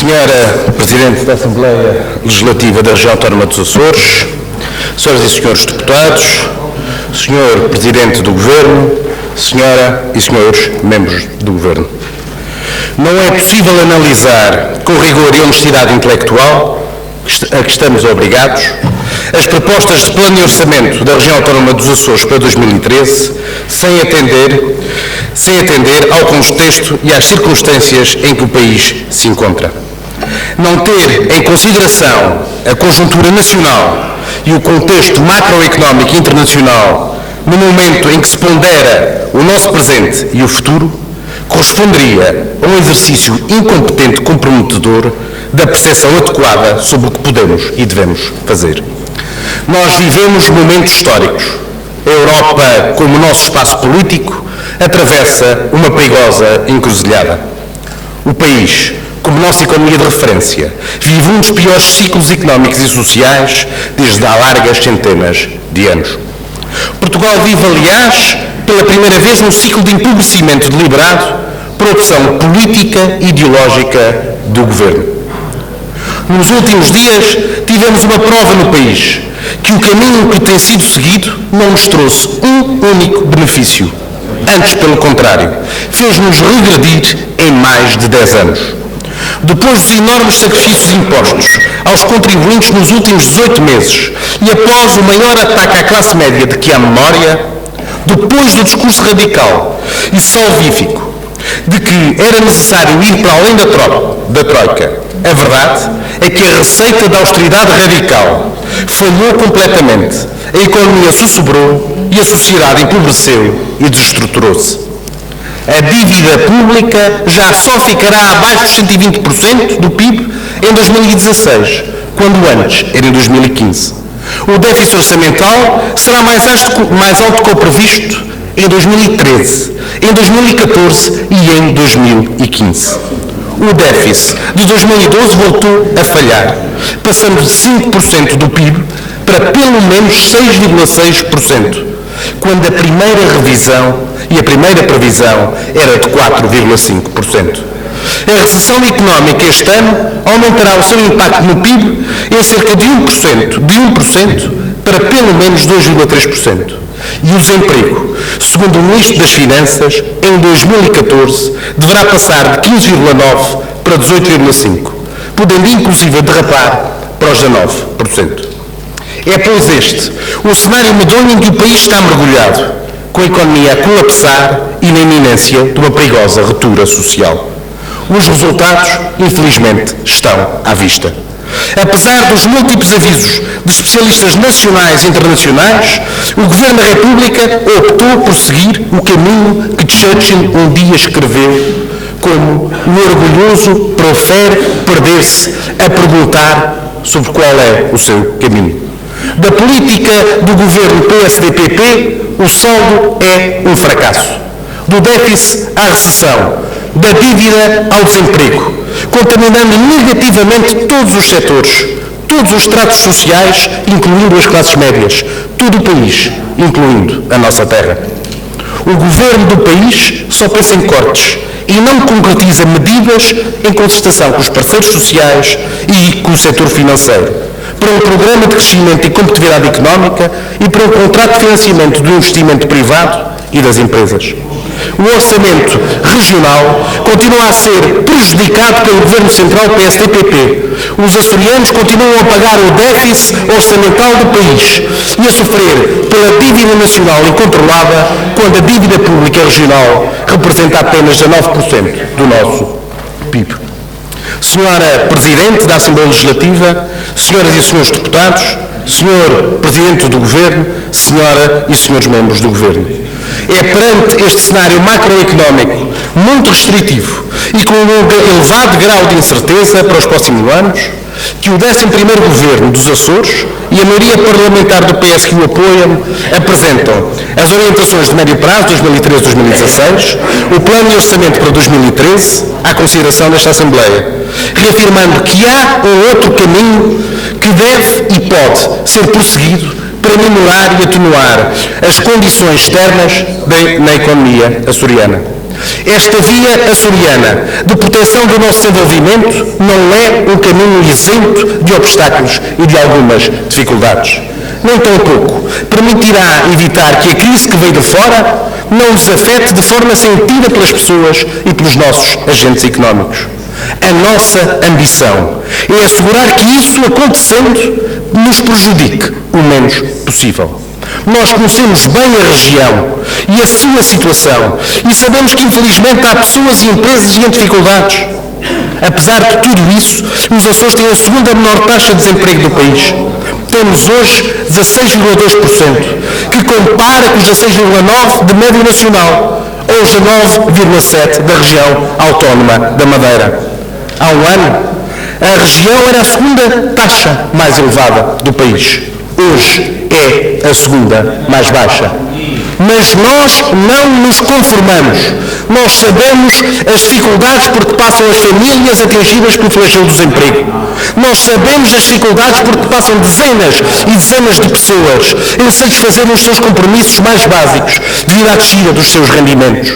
Senhora Presidente da Assembleia Legislativa da Região Autónoma dos Açores, Senhoras e Senhores Deputados, Senhor Presidente do Governo, Senhora e Senhores Membros do Governo. Não é possível analisar com rigor e honestidade intelectual, a que estamos obrigados, as propostas de plano de orçamento da Região Autónoma dos Açores para 2013 sem atender ao contexto e às circunstâncias em que o país se encontra. Não ter em consideração a conjuntura nacional e o contexto macroeconómico internacional no momento em que se pondera o nosso presente e o futuro, corresponderia a um exercício incompetente comprometedor da percepção adequada sobre o que podemos e devemos fazer. Nós vivemos momentos históricos. A Europa, como nosso espaço político, atravessa uma perigosa encruzilhada. O país, como nossa economia de referência, vive um dos piores ciclos económicos e sociais desde há largas centenas de anos. Portugal vive, aliás, pela primeira vez num ciclo de empobrecimento deliberado por opção política e ideológica do Governo. Nos últimos dias tivemos uma prova no país que o caminho que tem sido seguido não nos trouxe um único benefício. Antes, pelo contrário, fez-nos regredir em mais de 10 anos. Depois dos enormes sacrifícios impostos aos contribuintes nos últimos 18 meses e após o maior ataque à classe média de que há memória, depois do discurso radical e salvífico de que era necessário ir para além da Troika, a verdade é que a receita da austeridade radical falhou completamente, a economia sussurrou e a sociedade empobreceu e desestruturou-se. A dívida pública já só ficará abaixo dos 120% do PIB em 2016, quando antes era em 2015. O déficit orçamental será mais alto que o previsto em 2013, em 2014 e em 2015. O déficit de 2012 voltou a falhar, passando de 5% do PIB para pelo menos 6,6%, quando a primeira revisão e a primeira previsão era de 4,5%. A recessão económica este ano aumentará o seu impacto no PIB em cerca de 1% para pelo menos 2,3%. E o desemprego, segundo o Ministro das Finanças, em 2014 deverá passar de 15,9% para 18,5%, podendo inclusive derrapar para os 19%. É, pois, este o cenário medonho em que o país está mergulhado, com a economia a colapsar e na iminência de uma perigosa ruptura social. Os resultados, infelizmente, estão à vista. Apesar dos múltiplos avisos de especialistas nacionais e internacionais, o Governo da República optou por seguir o caminho que Churchill um dia escreveu como o orgulhoso prefere perder-se a perguntar sobre qual é o seu caminho. Da política do Governo PSD-PP, o saldo é um fracasso. Do déficit à recessão, da dívida ao desemprego, contaminando negativamente todos os setores, todos os estratos sociais, incluindo as classes médias, todo o país, incluindo a nossa terra. O governo do país só pensa em cortes e não concretiza medidas em concertação com os parceiros sociais e com o setor financeiro, para um programa de crescimento e competitividade económica e para um contrato de financiamento do investimento privado e das empresas. O orçamento regional continua a ser prejudicado pelo Governo Central PSD-PP. Os açorianos continuam a pagar o déficit orçamental do país e a sofrer pela dívida nacional incontrolada, quando a dívida pública regional representa apenas 19% do nosso PIB. Senhora Presidente da Assembleia Legislativa, Senhoras e Senhores Deputados, Senhor Presidente do Governo, Senhora e Senhores Membros do Governo. É perante este cenário macroeconómico muito restritivo e com um elevado grau de incerteza para os próximos anos que o 11º Governo dos Açores e a maioria parlamentar do PS que o apoiam apresentam as orientações de médio prazo 2013-2016, o plano de orçamento para 2013 à consideração desta Assembleia, reafirmando que há um outro caminho que deve e pode ser prosseguido para minorar e atenuar as condições externas na economia açoriana. Esta via açoriana de proteção do nosso desenvolvimento não é um caminho isento de obstáculos e de algumas dificuldades. Nem tampouco permitirá evitar que a crise que veio de fora não nos afete de forma sentida pelas pessoas e pelos nossos agentes económicos. A nossa ambição é assegurar que isso, acontecendo, nos prejudique o menos possível. Nós conhecemos bem a região e a sua situação e sabemos que, infelizmente, há pessoas e empresas em dificuldades. Apesar de tudo isso, os Açores têm a segunda menor taxa de desemprego do país. Temos hoje 16,2%, que compara com os 16,9% de média nacional, ou os 9,7% da região autónoma da Madeira. Há um ano, a região era a segunda taxa mais elevada do país. Hoje é a segunda mais baixa. Mas nós não nos conformamos. Nós sabemos as dificuldades por que passam as famílias atingidas pelo flagelo do desemprego. Nós sabemos as dificuldades por que passam dezenas e dezenas de pessoas em satisfazer os seus compromissos mais básicos devido à descida dos seus rendimentos.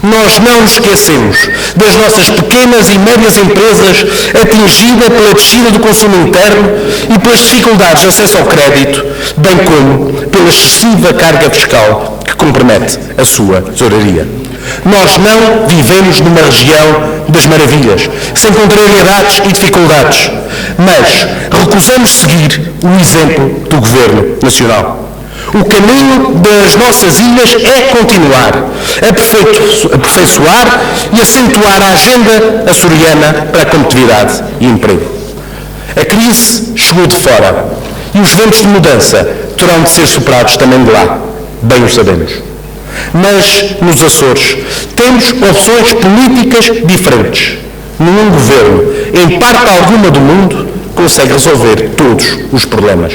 Nós não nos esquecemos das nossas pequenas e médias empresas atingidas pela descida do consumo interno e pelas dificuldades de acesso ao crédito, bem como pela excessiva carga fiscal que compromete a sua tesouraria. Nós não vivemos numa região das maravilhas, sem contrariedades e dificuldades, mas recusamos seguir o exemplo do Governo Nacional. O caminho das nossas ilhas é continuar, aperfeiçoar e acentuar a agenda açoriana para a competitividade e emprego. A crise chegou de fora e os ventos de mudança terão de ser superados também de lá, bem o sabemos. Mas, nos Açores, temos opções políticas diferentes. Nenhum governo, em parte alguma do mundo, consegue resolver todos os problemas.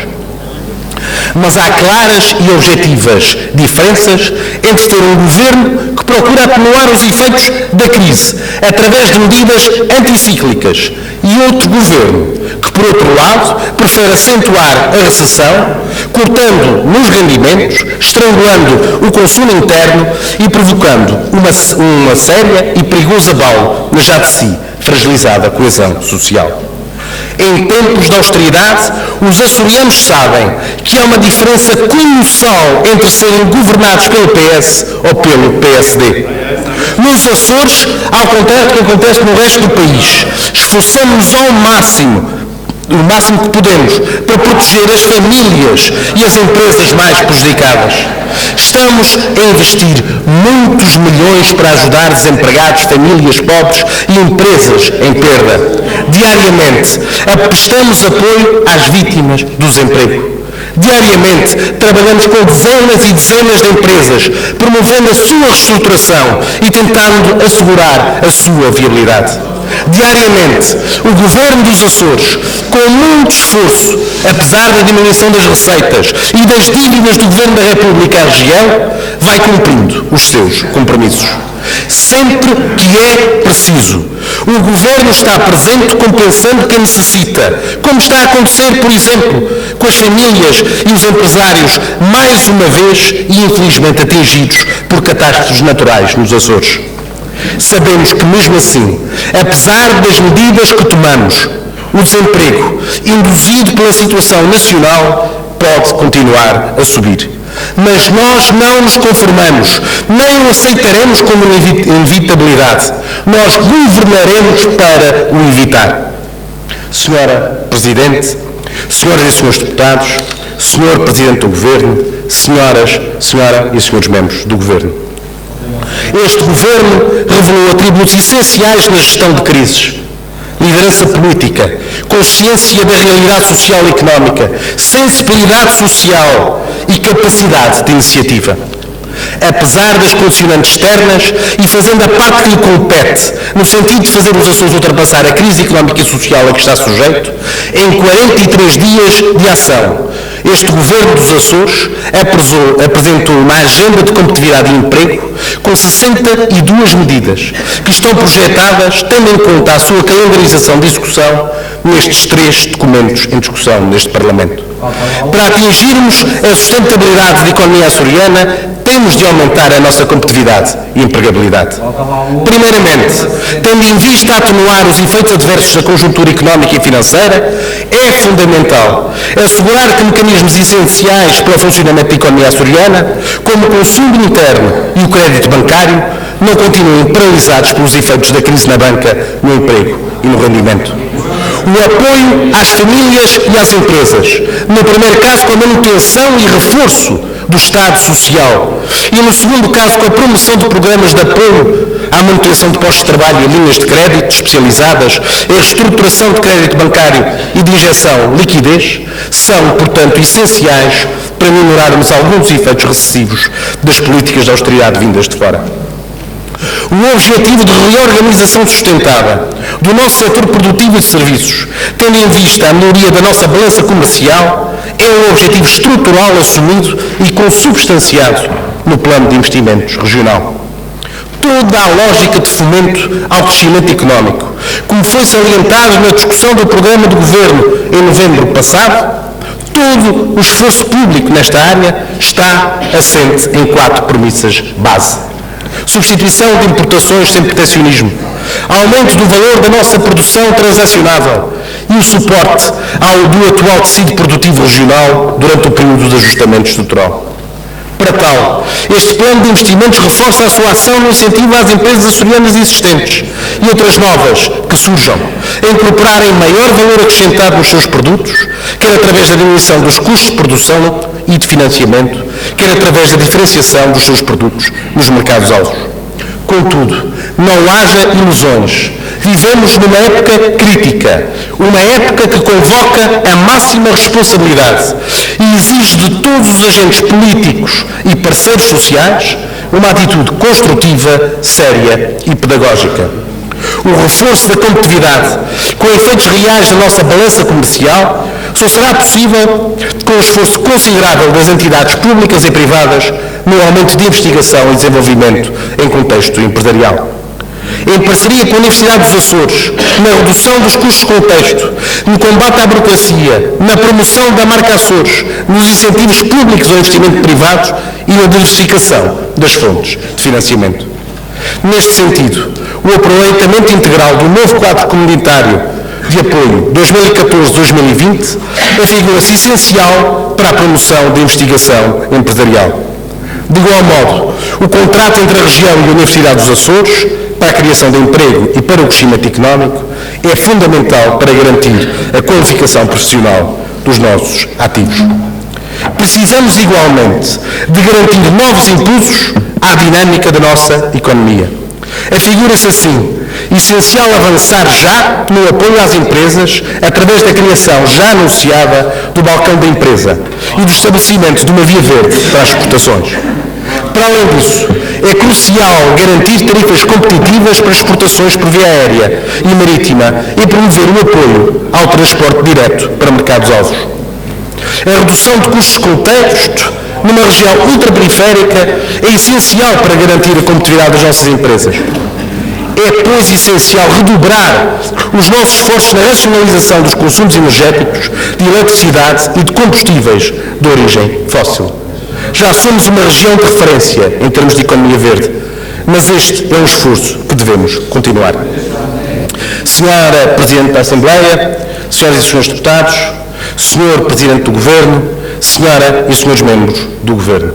Mas há claras e objetivas diferenças entre ter um governo que procura atenuar os efeitos da crise através de medidas anticíclicas e outro governo que, por outro lado, prefere acentuar a recessão, cortando nos rendimentos, estrangulando o consumo interno e provocando uma séria e perigosa abalo na já de si fragilizada coesão social. Em tempos de austeridade, os açorianos sabem que há uma diferença colossal entre serem governados pelo PS ou pelo PSD. Nos Açores, ao contrário do que acontece no resto do país, esforçamos-nos ao máximo, o máximo que podemos, para proteger as famílias e as empresas mais prejudicadas. Estamos a investir muitos milhões para ajudar desempregados, famílias pobres e empresas em perda. Diariamente, prestamos apoio às vítimas do desemprego. Diariamente, trabalhamos com dezenas e dezenas de empresas, promovendo a sua reestruturação e tentando assegurar a sua viabilidade. Diariamente, o Governo dos Açores, com muito esforço, apesar da diminuição das receitas e das dívidas do Governo da República à região, vai cumprindo os seus compromissos. Sempre que é preciso, o Governo está presente compensando quem necessita, como está a acontecer, por exemplo, com as famílias e os empresários, mais uma vez e infelizmente atingidos por catástrofes naturais nos Açores. Sabemos que, mesmo assim, apesar das medidas que tomamos, o desemprego, induzido pela situação nacional, pode continuar a subir. Mas nós não nos conformamos, nem o aceitaremos como inevitabilidade. Nós governaremos para o evitar. Senhora Presidente, senhoras e senhores deputados, Senhor Presidente do Governo, Senhora e senhores membros do Governo. Este Governo revelou atributos essenciais na gestão de crises: liderança política, consciência da realidade social e económica, sensibilidade social e capacidade de iniciativa. Apesar das condicionantes externas e fazendo a parte que lhe compete, no sentido de fazer os Açores ultrapassar a crise económica e social a que está sujeito, em 43 dias de ação, este Governo dos Açores apresentou uma agenda de competitividade e emprego com 62 medidas que estão projetadas, tendo em conta a sua calendarização de execução nestes 3 documentos em discussão neste Parlamento. Para atingirmos a sustentabilidade da economia açoriana, temos de aumentar a nossa competitividade e empregabilidade. Primeiramente, tendo em vista atenuar os efeitos adversos da conjuntura económica e financeira, é fundamental assegurar que mecanismos essenciais para o funcionamento da economia açoriana, como o consumo interno e o crédito bancário, não continuem paralisados pelos efeitos da crise na banca, no emprego e no rendimento. O apoio às famílias e às empresas, no primeiro caso com a manutenção e reforço do Estado Social e no segundo caso com a promoção de programas de apoio à manutenção de postos de trabalho e linhas de crédito especializadas, a reestruturação de crédito bancário e de injeção de liquidez, são, portanto, essenciais para minorarmos alguns dos efeitos recessivos das políticas de austeridade vindas de fora. O objetivo de reorganização sustentada do nosso setor produtivo e de serviços, tendo em vista a melhoria da nossa balança comercial, é um objetivo estrutural assumido e consubstanciado no plano de investimentos regional. Toda a lógica de fomento ao crescimento económico, como foi salientado na discussão do programa do Governo em novembro passado, todo o esforço público nesta área está assente em 4 premissas base. Substituição de importações sem proteccionismo, aumento do valor da nossa produção transacionável e o suporte do atual tecido produtivo regional durante o período de ajustamento estrutural. Para tal, este plano de investimentos reforça a sua ação no incentivo às empresas açorianas existentes e outras novas que surjam, a incorporarem maior valor acrescentado nos seus produtos, quer através da diminuição dos custos de produção e de financiamento, quer através da diferenciação dos seus produtos nos mercados-alvos. Contudo, não haja ilusões. Vivemos numa época crítica, uma época que convoca a máxima responsabilidade e exige de todos os agentes políticos e parceiros sociais uma atitude construtiva, séria e pedagógica. O reforço da competitividade, com efeitos reais na nossa balança comercial, só será possível com o esforço considerável das entidades públicas e privadas no aumento de investigação e desenvolvimento em contexto empresarial. Em parceria com a Universidade dos Açores, na redução dos custos de contexto, no combate à burocracia, na promoção da marca Açores, nos incentivos públicos ao investimento privado e na diversificação das fontes de financiamento. Neste sentido, o aproveitamento integral do novo quadro comunitário de apoio 2014-2020 afigura-se essencial para a promoção da investigação empresarial. De igual modo, o contrato entre a região e a Universidade dos Açores para a criação de emprego e para o crescimento económico é fundamental para garantir a qualificação profissional dos nossos ativos. Precisamos igualmente de garantir novos impulsos à dinâmica da nossa economia. Afigura-se assim essencial avançar já no apoio às empresas através da criação já anunciada do balcão da empresa e do estabelecimento de uma via verde para as exportações. Para além disso, é crucial garantir tarifas competitivas para exportações por via aérea e marítima e promover o apoio ao transporte direto para mercados-alvos. A redução de custos de contexto numa região ultraperiférica é essencial para garantir a competitividade das nossas empresas. É, pois, essencial redobrar os nossos esforços na racionalização dos consumos energéticos, de eletricidade e de combustíveis de origem fóssil. Já somos uma região de referência em termos de economia verde, mas este é um esforço que devemos continuar. Senhora Presidente da Assembleia, senhoras e senhores deputados, Senhor Presidente do Governo, Senhora e senhores membros do Governo.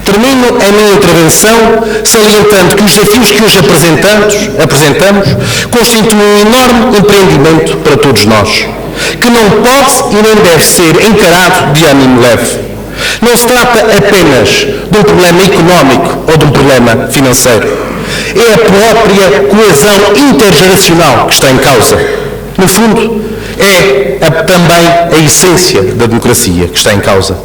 Termino a minha intervenção salientando que os desafios que hoje apresentamos constituem um enorme empreendimento para todos nós, que não pode e nem deve ser encarado de ânimo leve. Não se trata apenas de um problema económico ou de um problema financeiro. É a própria coesão intergeracional que está em causa. No fundo, é também a essência da democracia que está em causa.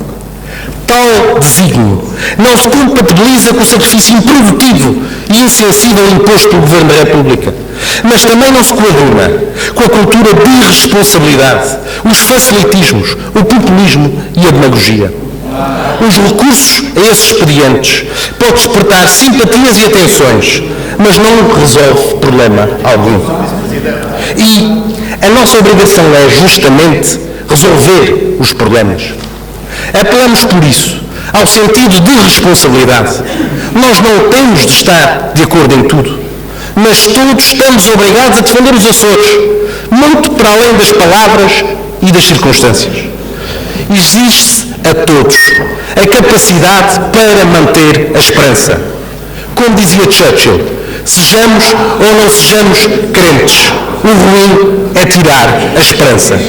Tal desígnio não se compatibiliza com o sacrifício improdutivo e insensível imposto pelo Governo da República, mas também não se coaduna com a cultura de irresponsabilidade, os facilitismos, o populismo e a demagogia. Os recursos a esses expedientes podem despertar simpatias e atenções, mas não resolve problema algum. E a nossa obrigação é justamente resolver os problemas. Apelamos, por isso, ao sentido de responsabilidade. Nós não temos de estar de acordo em tudo, mas todos estamos obrigados a defender os Açores, muito para além das palavras e das circunstâncias. Exige-se a todos a capacidade para manter a esperança. Como dizia Churchill, sejamos ou não sejamos crentes, o ruim é tirar a esperança.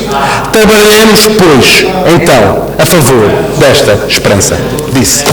Trabalhemos, pois, então, a favor desta esperança. Disse.